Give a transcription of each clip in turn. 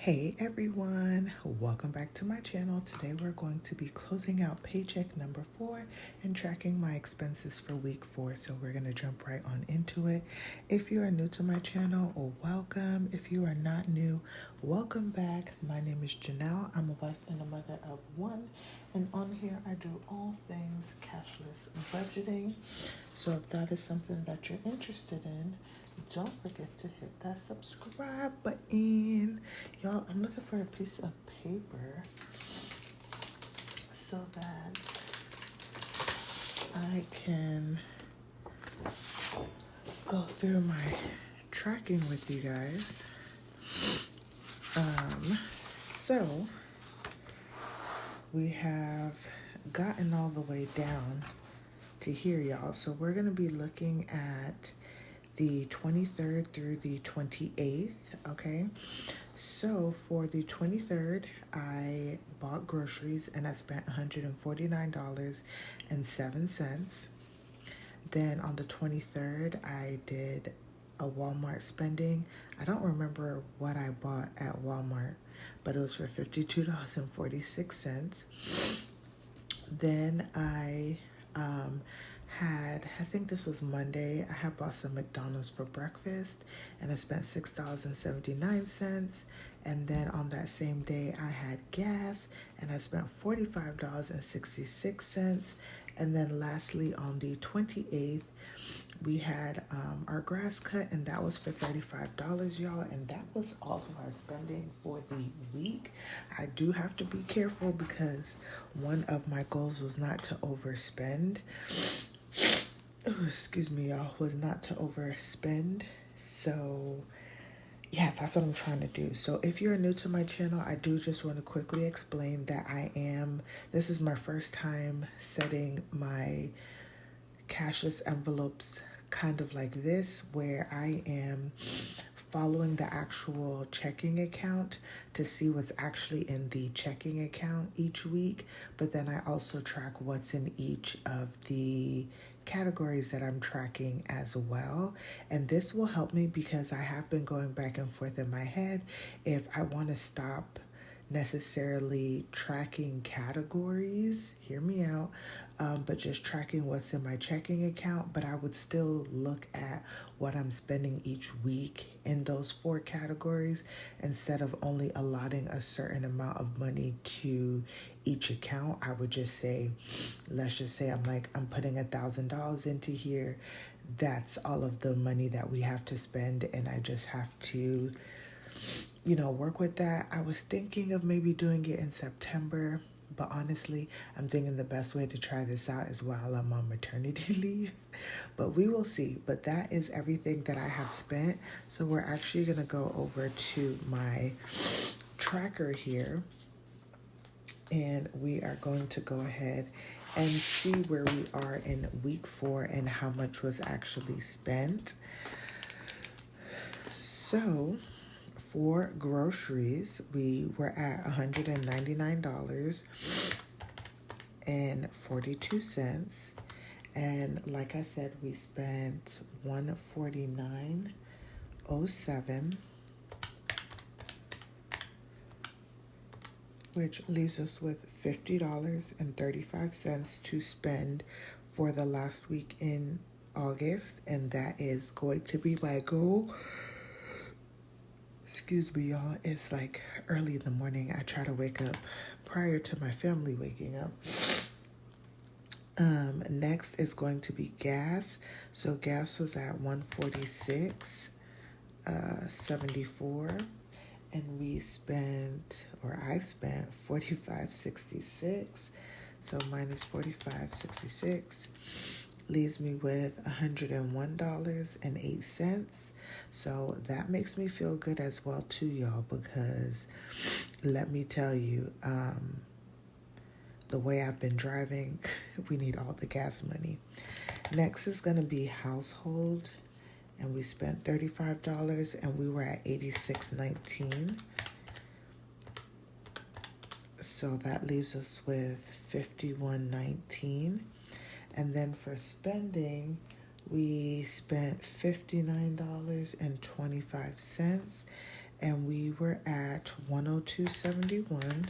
Hey everyone, welcome back to my channel. Today we're going to be closing out paycheck number 4 and tracking my expenses for week 4. So we're going to jump right on into it. If you are new to my channel, welcome. If you are not new, welcome back. My name is Janelle. I'm a wife and a mother of 1. And on here, I do all things cashless budgeting. So if that is something that you're interested in, don't forget to hit that subscribe button. Y'all, I'm looking for a piece of paper so that I can go through my tracking with you guys. So we have gotten all the way down to here, y'all. So we're going to be looking at the 23rd through the 28th, okay? So for the 23rd, I bought groceries and I spent $149.07. Then on the 23rd, I did a Walmart spending. I don't remember what I bought at Walmart, but it was for $52.46. Then I I think this was Monday, I had bought some McDonald's for breakfast and I spent $6.79. And then on that same day, I had gas and I spent $45.66. And then lastly, on the 28th, we had our grass cut and that was for $35, y'all. And that was all of our spending for the week. I do have to be careful because one of my goals was not to overspend. Excuse me, y'all, was not to overspend. So yeah, that's what I'm trying to do. So if you're new to my channel, I do just want to quickly explain that this is my first time setting my cashless envelopes kind of like this, where I am following the actual checking account to see what's actually in the checking account each week, but then I also track what's in each of the categories that I'm tracking as well. And this will help me because I have been going back and forth in my head if I want to stop necessarily tracking categories, hear me out, but just tracking what's in my checking account. But I would still look at what I'm spending each week in those 4 categories instead of only allotting a certain amount of money to each account. I would just say, let's just say I'm putting $1,000 into here. That's all of the money that we have to spend, and I just have to work with that. I was thinking of maybe doing it in September, but honestly, I'm thinking the best way to try this out is while I'm on maternity leave, but we will see. But that is everything that I have spent. So we're actually going to go over to my tracker here, and we are going to go ahead and see where we are in week 4 and how much was actually spent. So for groceries, we were at $199.42. And like I said, we spent $149.07, which leaves us with $50.35 to spend for the last week in August. And that is going to be my goal. Excuse me, y'all. It's like early in the morning. I try to wake up prior to my family waking up. Next is going to be gas. So gas was at $146.74, and I spent $45.66. So minus $45.66 leaves me with $101.08. So that makes me feel good as well too, y'all, because let me tell you, the way I've been driving, we need all the gas money. Next is going to be household, and we spent $35 and we were at $86.19. So that leaves us with $51.19. And then for spending, we spent $59.25, and we were at 102.71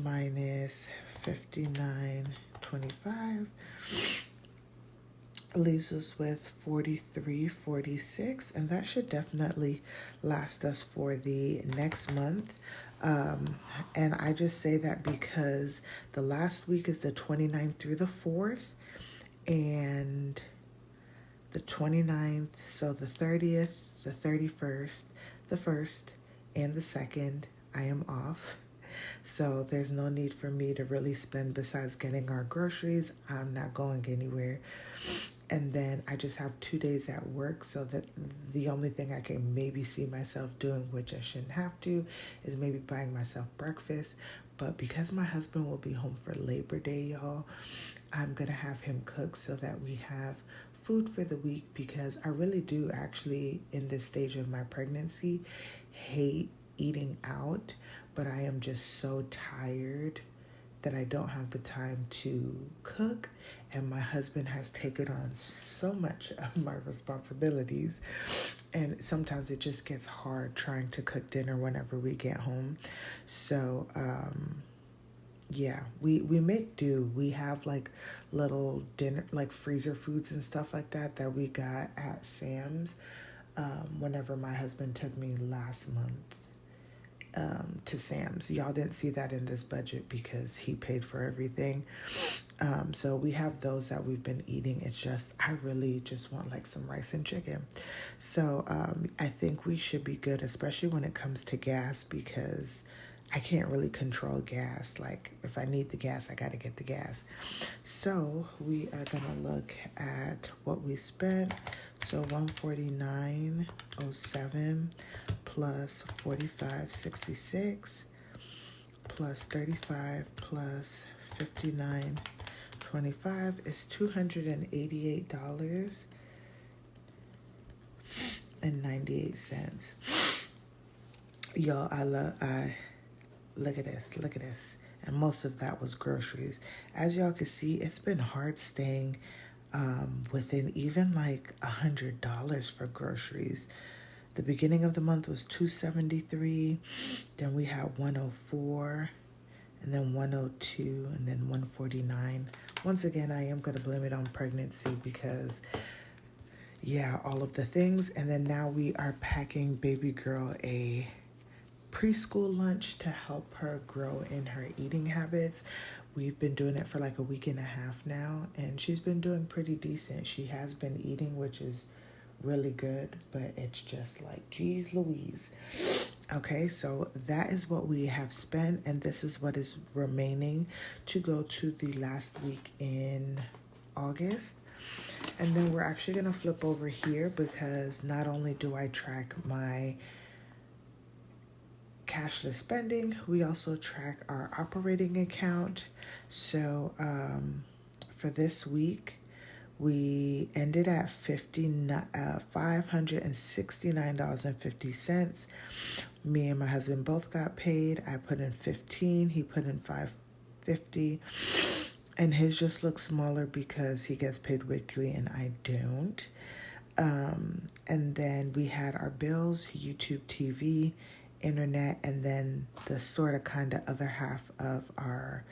minus 59.25 leaves us with 43.46, and that should definitely last us for the next month. And I just say that because the last week is the 29th through the 4th, and the 29th, so the 30th, the 31st, the 1st, and the 2nd, I am off. So there's no need for me to really spend besides getting our groceries. I'm not going anywhere. And then I just have 2 days at work, so that the only thing I can maybe see myself doing, which I shouldn't have to, is maybe buying myself breakfast. But because my husband will be home for Labor Day, y'all, I'm going to have him cook so that we have food for the week, because I really do actually, in this stage of my pregnancy, hate eating out, but I am just so tired that I don't have the time to cook, and my husband has taken on so much of my responsibilities, and sometimes it just gets hard trying to cook dinner whenever we get home. So yeah, we make do. We have like little dinner, like freezer foods and stuff like that we got at Sam's whenever my husband took me last month to Sam's. Y'all didn't see that in this budget because he paid for everything. So we have those that we've been eating. It's just, I really just want like some rice and chicken. So I think we should be good, especially when it comes to gas, because I can't really control gas. Like if I need the gas, I got to get the gas. So we are going to look at what we spent. So 149.07 plus 45.66 plus 35 plus 59.25 is $288.98. Y'all, I look at this. And most of that was groceries. As y'all can see, it's been hard staying within even like $100 for groceries. The beginning of the month was $273, then we had $104, and then $102, and then $149. Once again, I am going to blame it on pregnancy because, yeah, all of the things. And then now we are packing baby girl a preschool lunch to help her grow in her eating habits. We've been doing it for like a week and a half now, and she's been doing pretty decent. She has been eating, which is really good, but it's just like, geez Louise. Okay, so that is what we have spent, and this is what is remaining to go to the last week in August. And then we're actually going to flip over here, because not only do I track my cashless spending, we also track our operating account. So for this week, we ended at $569.50. Me and my husband both got paid. I put in 15, he put in $550, and his just looks smaller because he gets paid weekly and I don't. And then we had our bills, YouTube TV, internet, and then the sort of kind of other half of our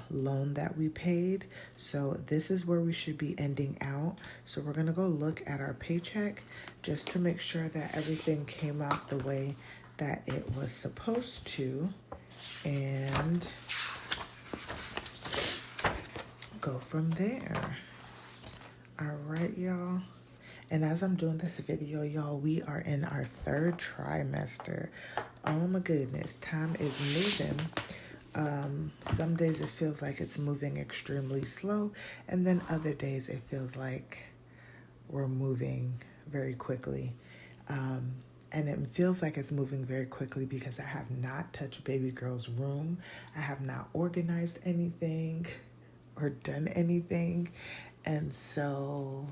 loan that we paid. So this is where we should be ending out. So we're gonna go look at our paycheck just to make sure that everything came out the way that it was supposed to, and go from there. All right, y'all. And as I'm doing this video, y'all, we are in our 3rd trimester. Oh my goodness, time is moving. Some days it feels like it's moving extremely slow, and then other days it feels like we're moving very quickly. And it feels like it's moving very quickly because I have not touched baby girl's room. I have not organized anything or done anything. And so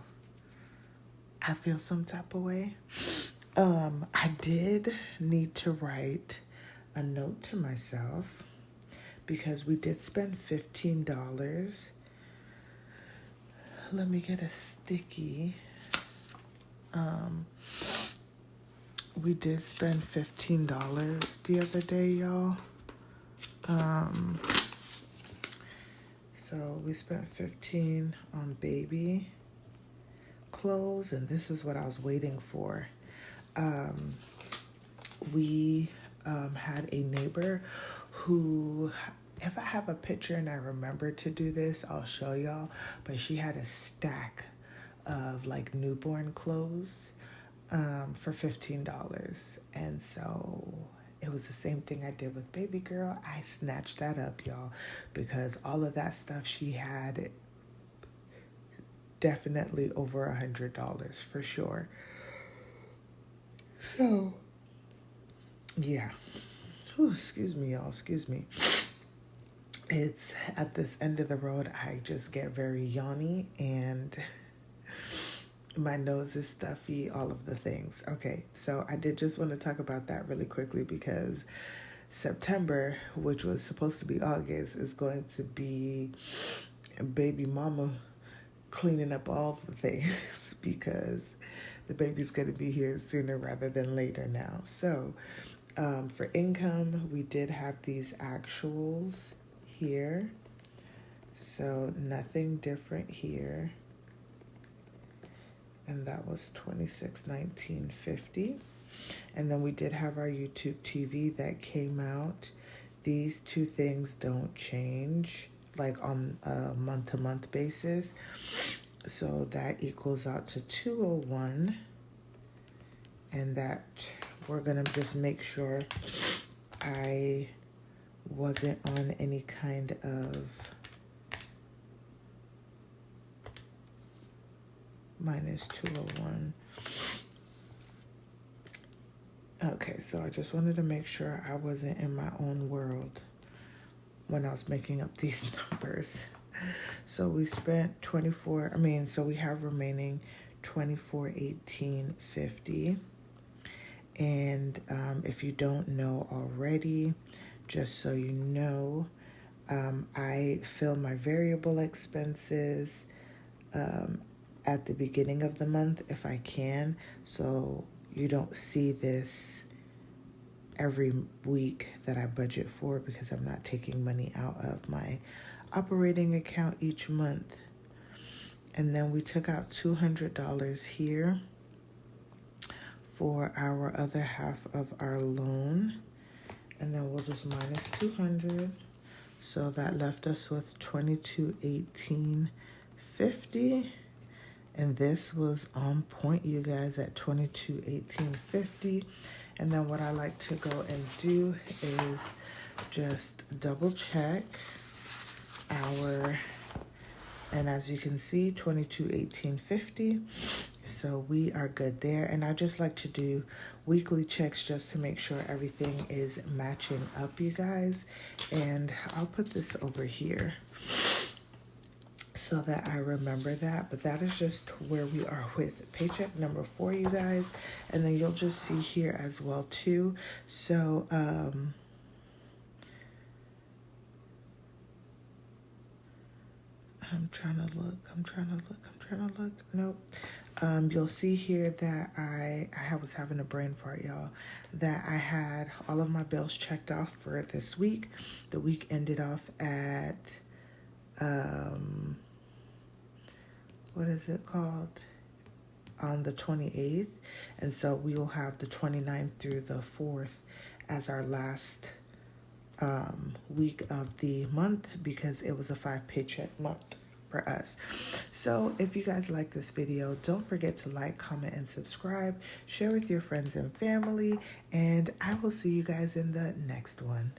I feel some type of way. I did need to write a note to myself because we did spend $15. Let me get a sticky. We did spend $15 the other day, y'all. So we spent 15 on baby clothes, and this is what I was waiting for. We had a neighbor who, if I have a picture and I remember to do this, I'll show y'all, but she had a stack of like newborn clothes for $15. And so it was the same thing I did with baby girl. I snatched that up, y'all, because all of that stuff she had, definitely over $100 for sure. So yeah. Whew, excuse me, y'all. Excuse me. It's at this end of the road, I just get very yawny and my nose is stuffy, all of the things. Okay, so I did just want to talk about that really quickly because September, which was supposed to be August, is going to be baby mama cleaning up all the things because the baby's going to be here sooner rather than later now. So for income, we did have these actuals here. So nothing different here. And that was $26.19.50. And then we did have our YouTube TV that came out. These two things don't change, like on a month-to-month basis. So that equals out to $201. And that we're gonna just make sure I wasn't on any kind of minus 201. Okay, so I just wanted to make sure I wasn't in my own world when I was making up these numbers. So we spent so we have remaining $24.18.50. And if you don't know already, just so you know, I fill my variable expenses at the beginning of the month if I can. So you don't see this every week that I budget for because I'm not taking money out of my operating account each month. And then we took out $200 here for our other half of our loan. And then we'll just minus 200. So that left us with $22.18.50. And this was on point, you guys, at $22.18.50. And then what I like to go and do is just double check and as you can see, $22.18.50. So we are good there. And I just like to do weekly checks just to make sure everything is matching up, you guys. And I'll put this over here so that I remember that. But that is just where we are with paycheck number 4, you guys. And then you'll just see here as well too. So I'm trying to look. Nope. You'll see here that I was having a brain fart, y'all, that I had all of my bills checked off for this week. The week ended off at, what is it called? On the 28th. And so we will have the 29th through the 4th as our last week of the month because it was a 5 paycheck month for us. So if you guys like this video, don't forget to like, comment, and subscribe. Share with your friends and family, and I will see you guys in the next one.